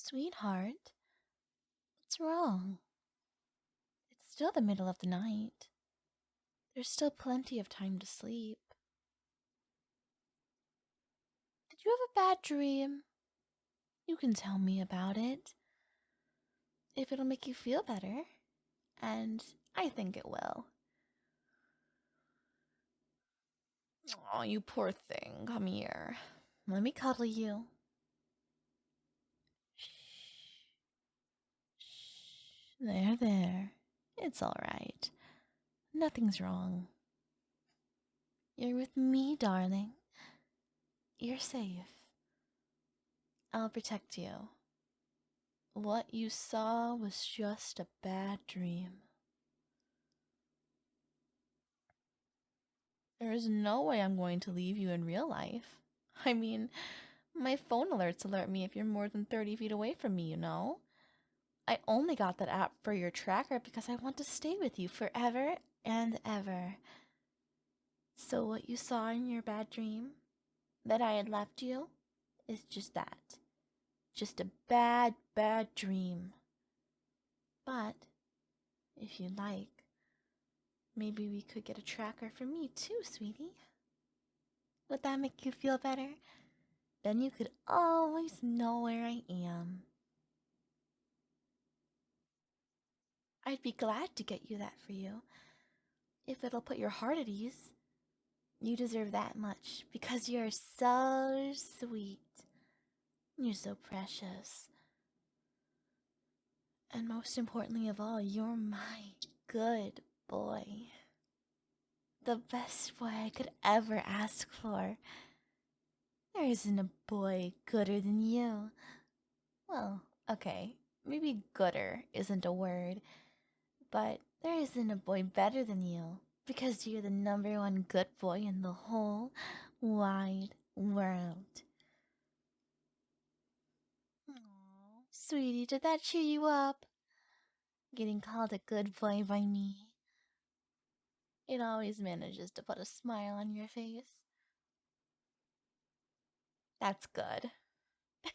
Sweetheart, what's wrong? It's still the middle of the night. There's still plenty of time to sleep. Did you have a bad dream? You can tell me about it. If it'll make you feel better. And I think it will. Oh, you poor thing. Come here. Let me cuddle you. Shh. Shh. There. It's alright. Nothing's wrong. You're with me, darling. You're safe. I'll protect you. What you saw was just a bad dream. There is no way I'm going to leave you in real life. I mean, my phone alerts alert me if you're more than 30 feet away from me, you know? I only got that app for your tracker because I want to stay with you forever and ever. So what you saw in your bad dream, that I had left you, is just that. Just a bad, bad dream. But, if you'd like, maybe we could get a tracker for me too, sweetie. Would that make you feel better? Then you could always know where I am. I'd be glad to get you that for you. If it'll put your heart at ease. You deserve that much because you're so sweet. You're so precious. And most importantly of all, you're my good boy. The best boy I could ever ask for. There isn't a boy gooder than you. Well, okay, maybe gooder isn't a word, but there isn't a boy better than you because you're the #1 good boy in the whole wide world. Aww, sweetie, did that cheer you up? Getting called a good boy by me. It always manages to put a smile on your face. That's good.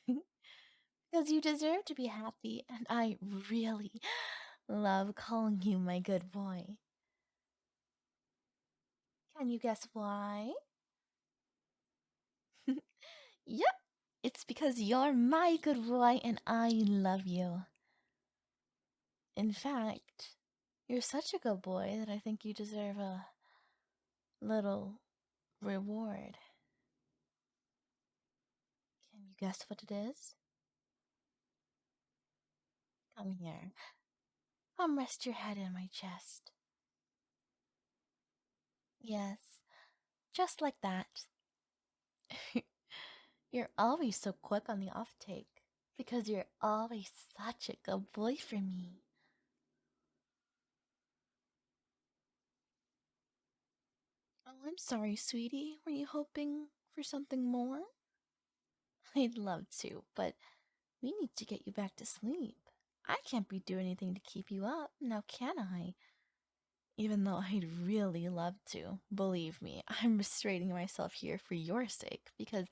Because you deserve to be happy, and I really love calling you my good boy. Can you guess why? Yep, it's because you're my good boy and I love you. In fact, you're such a good boy that I think you deserve a little reward. Can you guess what it is? Come here. Rest your head in my chest. Yes, just like that. You're always so quick on the offtake because you're always such a good boy for me. Oh, I'm sorry, sweetie. Were you hoping for something more? I'd love to, but we need to get you back to sleep. I can't be doing anything to keep you up, now can I? Even though I'd really love to. Believe me, I'm restraining myself here for your sake because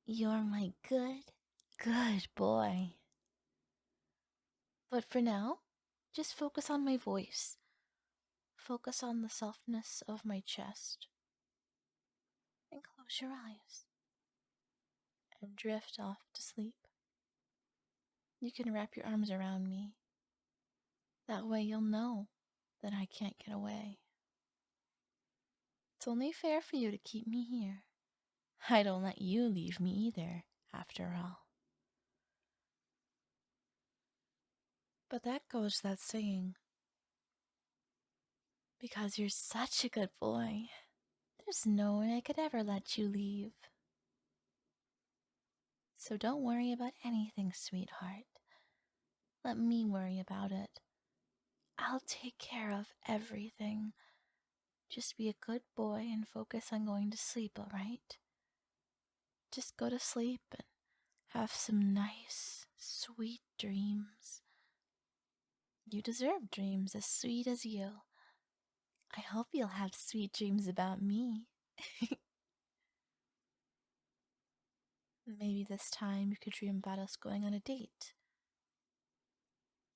you're my good, good boy. But for now, just focus on my voice. Focus on the softness of my chest. And close your eyes. And drift off to sleep. You can wrap your arms around me. That way you'll know that I can't get away. It's only fair for you to keep me here. I don't let you leave me either, after all. But that goes without saying. Because you're such a good boy, there's no way I could ever let you leave. So don't worry about anything, sweetheart. Let me worry about it. I'll take care of everything. Just be a good boy and focus on going to sleep, alright? Just go to sleep and have some nice, sweet dreams. You deserve dreams as sweet as you. I hope you'll have sweet dreams about me. Maybe this time you could dream about us going on a date.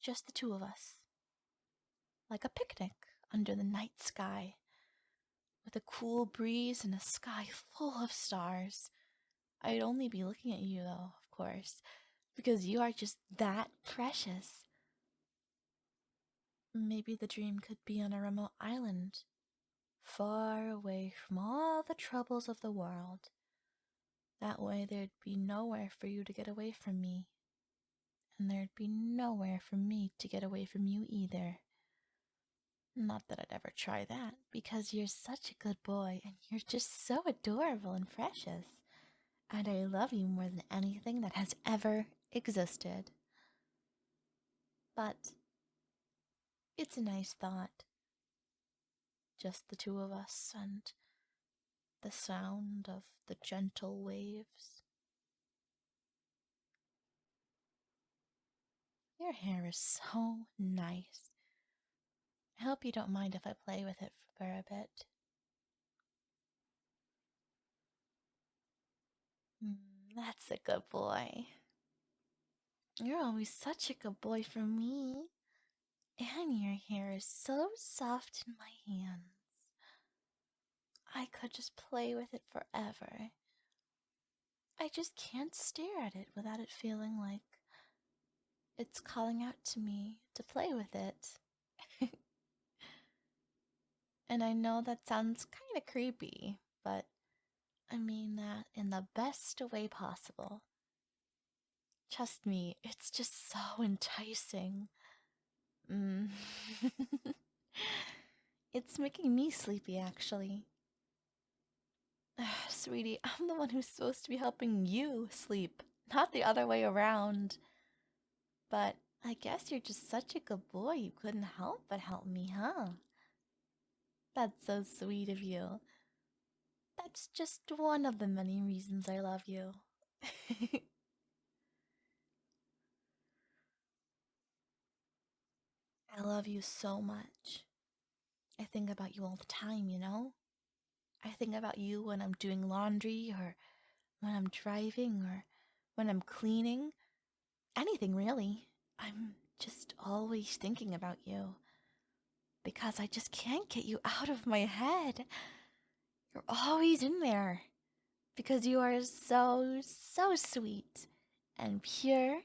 Just the two of us. Like a picnic under the night sky, with a cool breeze and a sky full of stars. I'd only be looking at you, though, of course, because you are just that precious. Maybe the dream could be on a remote island, far away from all the troubles of the world. That way there'd be nowhere for you to get away from me. And there'd be nowhere for me to get away from you either. Not that I'd ever try that, because you're such a good boy, and you're just so adorable and precious. And I love you more than anything that has ever existed. But it's a nice thought. Just the two of us and the sound of the gentle waves. Your hair is so nice. I hope you don't mind if I play with it for a bit. That's a good boy. You're always such a good boy for me. And your hair is so soft in my hands. I could just play with it forever. I just can't stare at it without it feeling like it's calling out to me to play with it. And I know that sounds kind of creepy, but I mean that in the best way possible. Trust me, it's just so enticing. It's making me sleepy, actually. Sweetie, I'm the one who's supposed to be helping you sleep, not the other way around. But I guess you're just such a good boy, you couldn't help but help me, huh? That's so sweet of you. That's just one of the many reasons I love you. I love you so much. I think about you all the time, you know? I think about you when I'm doing laundry, or when I'm driving, or when I'm cleaning. Anything, really. I'm just always thinking about you. Because I just can't get you out of my head. You're always in there. Because you are so, so sweet and pure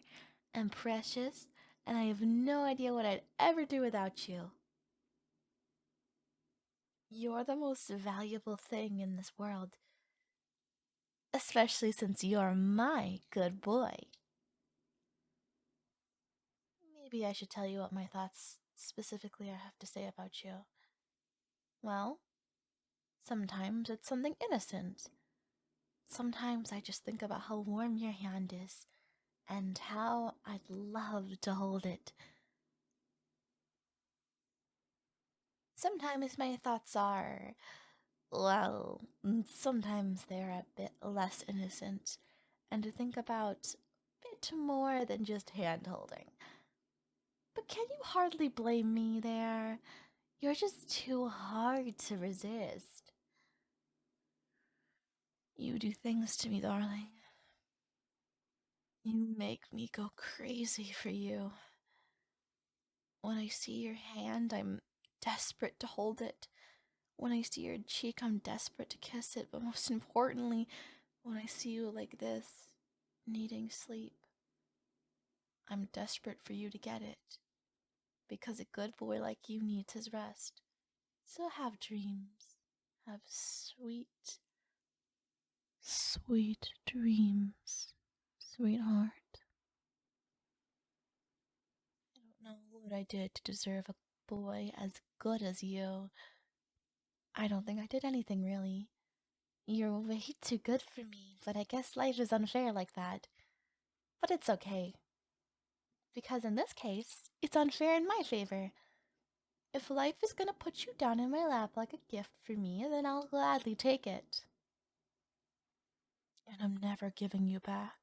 and precious, and I have no idea what I'd ever do without you. You're the most valuable thing in this world, especially since you're my good boy. Maybe I should tell you what my thoughts specifically I have to say about you. Well, sometimes it's something innocent. Sometimes I just think about how warm your hand is and how I'd love to hold it. Sometimes my thoughts are, well, sometimes they're a bit less innocent, and to think about a bit more than just hand holding. But can you hardly blame me there? You're just too hard to resist. You do things to me, darling. You make me go crazy for you. When I see your hand, I'm desperate to hold it. When I see your cheek, I'm desperate to kiss it. But most importantly, when I see you like this, needing sleep, I'm desperate for you to get it. Because a good boy like you needs his rest. So have dreams. Have sweet, sweet dreams, sweetheart. I don't know what I did to deserve a boy as good as you. I don't think I did anything, really. You're way too good for me, but I guess life is unfair like that. But it's okay. Because in this case, it's unfair in my favor. If life is gonna put you down in my lap like a gift for me, then I'll gladly take it. And I'm never giving you back.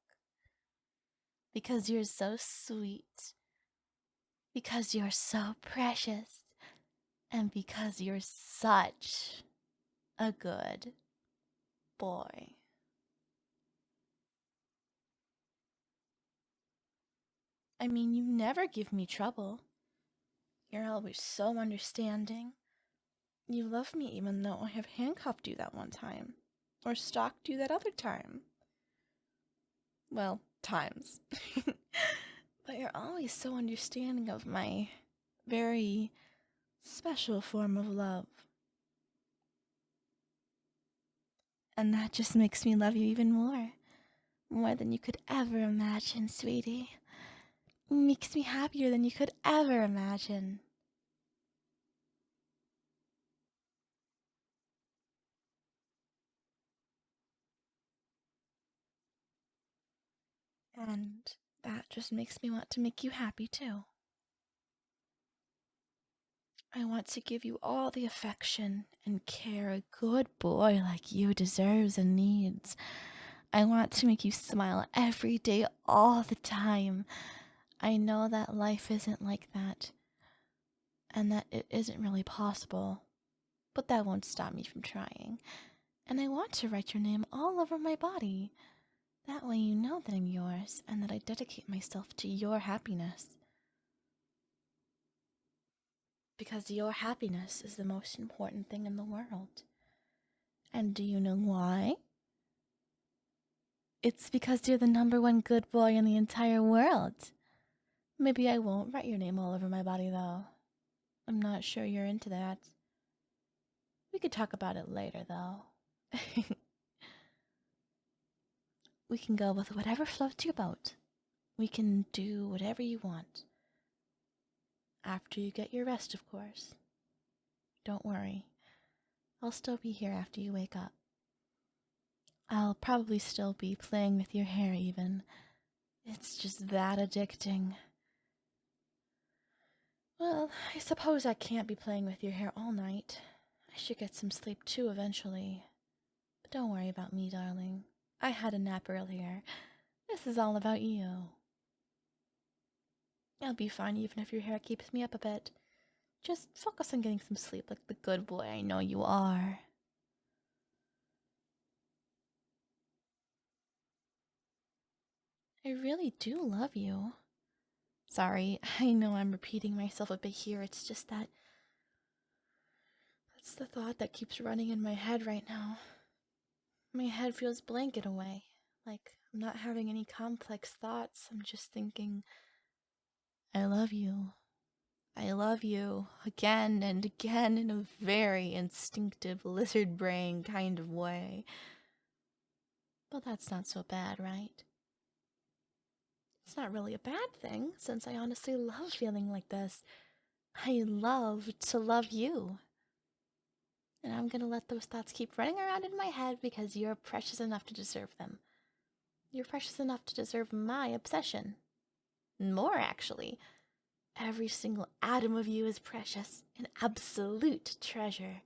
Because you're so sweet. Because you're so precious. And because you're such a good boy. I mean, you never give me trouble. You're always so understanding. You love me even though I have handcuffed you that one time. Or stalked you that other time. Well, times. But you're always so understanding of my very special form of love. And that just makes me love you even more. More than you could ever imagine, sweetie. Makes me happier than you could ever imagine. And that just makes me want to make you happy too. I want to give you all the affection and care a good boy like you deserves and needs. I want to make you smile every day, all the time. I know that life isn't like that, and that it isn't really possible, but that won't stop me from trying. And I want to write your name all over my body. That way you know that I'm yours, and that I dedicate myself to your happiness. Because your happiness is the most important thing in the world. And do you know why? It's because you're the number one good boy in the entire world. Maybe I won't write your name all over my body, though. I'm not sure you're into that. We could talk about it later, though. We can go with whatever floats your boat. We can do whatever you want. After you get your rest, of course. Don't worry. I'll still be here after you wake up. I'll probably still be playing with your hair, even. It's just that addicting. Well, I suppose I can't be playing with your hair all night. I should get some sleep too eventually. But don't worry about me, darling. I had a nap earlier. This is all about you. I'll be fine even if your hair keeps me up a bit. Just focus on getting some sleep like the good boy I know you are. I really do love you. Sorry, I know I'm repeating myself a bit here. It's just that that's the thought that keeps running in my head right now. My head feels blank in a way. Like I'm not having any complex thoughts. I'm just thinking, I love you. I love you again and again in a very instinctive lizard brain kind of way. But that's not so bad, right? It's not really a bad thing, since I honestly love feeling like this. I love to love you. And I'm gonna let those thoughts keep running around in my head because you're precious enough to deserve them. You're precious enough to deserve my obsession. More, actually. Every single atom of you is precious, an absolute treasure.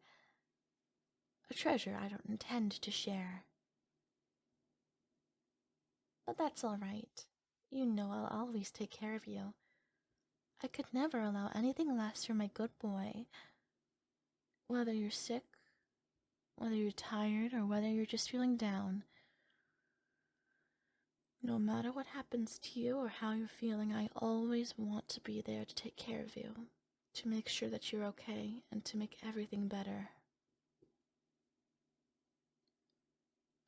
A treasure I don't intend to share. But that's all right. You know I'll always take care of you. I could never allow anything less for my good boy. Whether you're sick, whether you're tired, or whether you're just feeling down. No matter what happens to you or how you're feeling, I always want to be there to take care of you. To make sure that you're okay and to make everything better.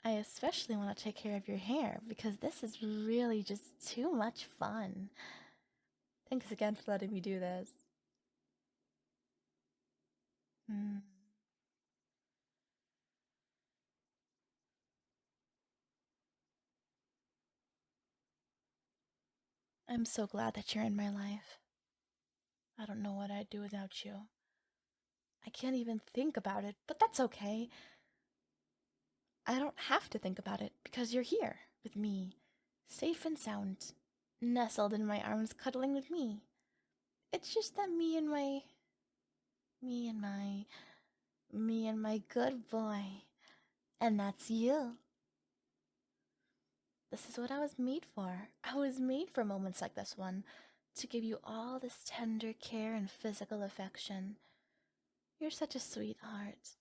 I especially want to take care of your hair because this is really just too much fun. Thanks again for letting me do this. Mm. I'm so glad that you're in my life. I don't know what I'd do without you. I can't even think about it, but that's okay. I don't have to think about it because you're here with me, safe and sound, nestled in my arms, cuddling with me. It's just that me and my, me and my good boy, and that's you. This is what I was made for. I was made for moments like this one, to give you all this tender care and physical affection. You're such a sweetheart.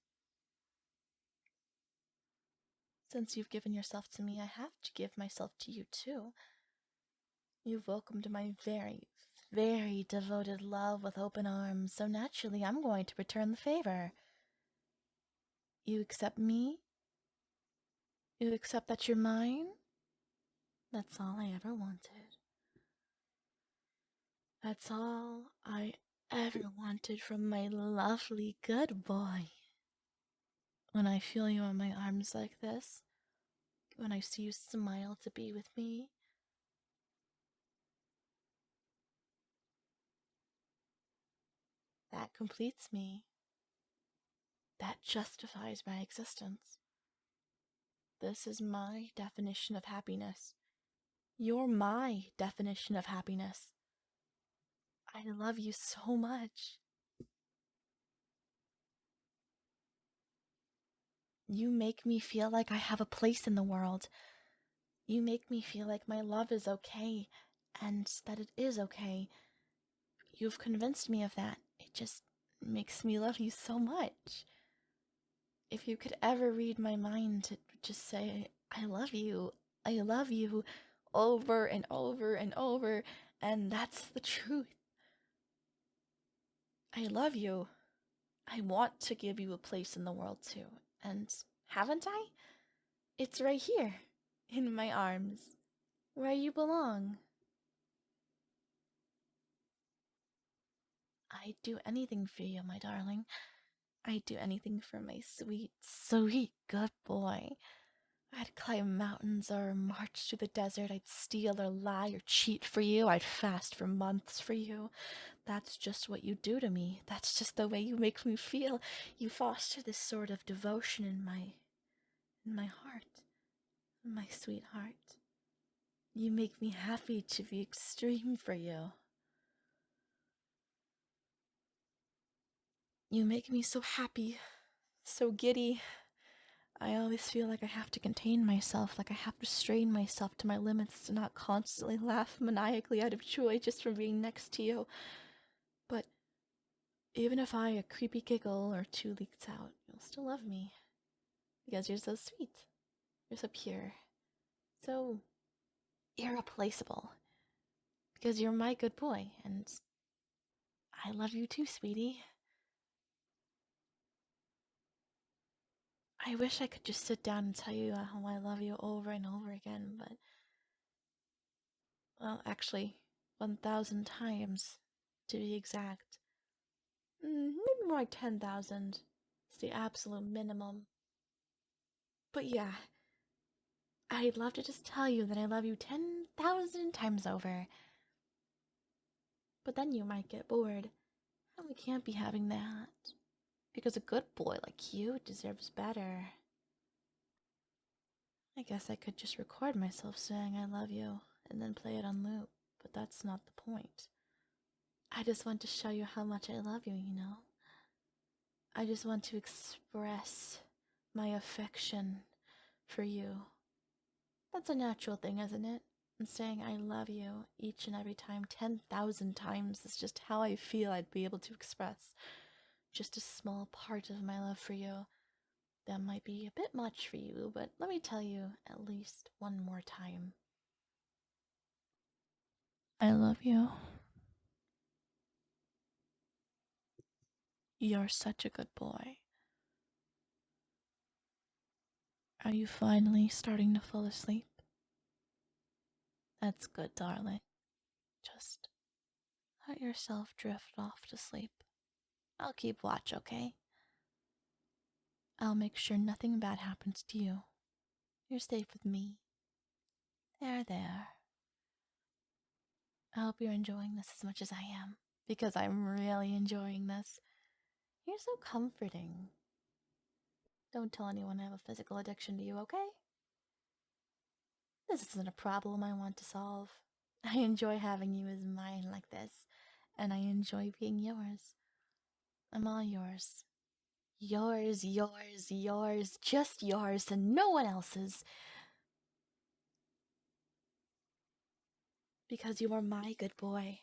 Since you've given yourself to me, I have to give myself to you too. You've welcomed my very, very devoted love with open arms, so naturally I'm going to return the favor. You accept me? You accept that you're mine? That's all I ever wanted. That's all I ever wanted from my lovely good boy. When I feel you in my arms like this, when I see you smile to be with me, that completes me. That justifies my existence. This is my definition of happiness. You're my definition of happiness. I love you so much. You make me feel like I have a place in the world. You make me feel like my love is okay, and that it is okay. You've convinced me of that. It just makes me love you so much. If you could ever read my mind, it would just say, I love you, over and over and over, and that's the truth. I love you. I want to give you a place in the world too, and haven't I? It's right here, in my arms, where you belong. I'd do anything for you, my darling. I'd do anything for my sweet, sweet good boy. I'd climb mountains or march through the desert. I'd steal or lie or cheat for you. I'd fast for months for you. That's just what you do to me. That's just the way you make me feel. You foster this sort of devotion in my heart, my sweetheart. You make me happy to be extreme for you. You make me so happy, so giddy. I always feel like I have to contain myself, like I have to strain myself to my limits to not constantly laugh maniacally out of joy just from being next to you. But even if a creepy giggle or two leaks out, you'll still love me. Because you're so sweet. You're so pure. So irreplaceable. Because you're my good boy, and I love you too, sweetie. I wish I could just sit down and tell you how I love you over and over again, but, well, actually, 1,000 times, to be exact. Maybe more like 10,000. It's the absolute minimum. But yeah, I'd love to just tell you that I love you 10,000 times over. But then you might get bored, and we can't be having that. Because a good boy like you deserves better. I guess I could just record myself saying I love you and then play it on loop, but that's not the point. I just want to show you how much I love you, you know? I just want to express my affection for you. That's a natural thing, isn't it? And saying I love you each and every time, 10,000 times, is just how I feel I'd be able to express just a small part of my love for you. That might be a bit much for you, but let me tell you at least one more time. I love you. You're such a good boy. Are you finally starting to fall asleep? That's good, darling. Just let yourself drift off to sleep. I'll keep watch, okay? I'll make sure nothing bad happens to you. You're safe with me. There. I hope you're enjoying this as much as I am, because I'm really enjoying this. You're so comforting. Don't tell anyone I have a physical addiction to you, okay? This isn't a problem I want to solve. I enjoy having you as mine like this, and I enjoy being yours. I'm all yours. Yours, just yours, and no one else's. Because you are my good boy,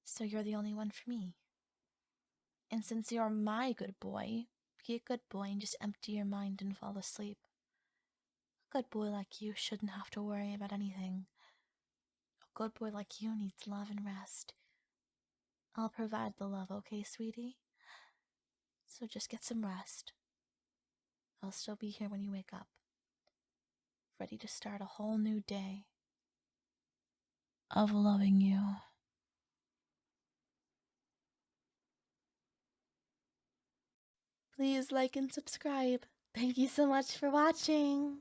so you're the only one for me. And since you're my good boy, be a good boy and just empty your mind and fall asleep. A good boy like you shouldn't have to worry about anything. good boy like you needs love and rest. I'll provide the love, okay, sweetie? So just get some rest. I'll still be here when you wake up, ready to start a whole new day of loving you. Please like and subscribe. Thank you so much for watching.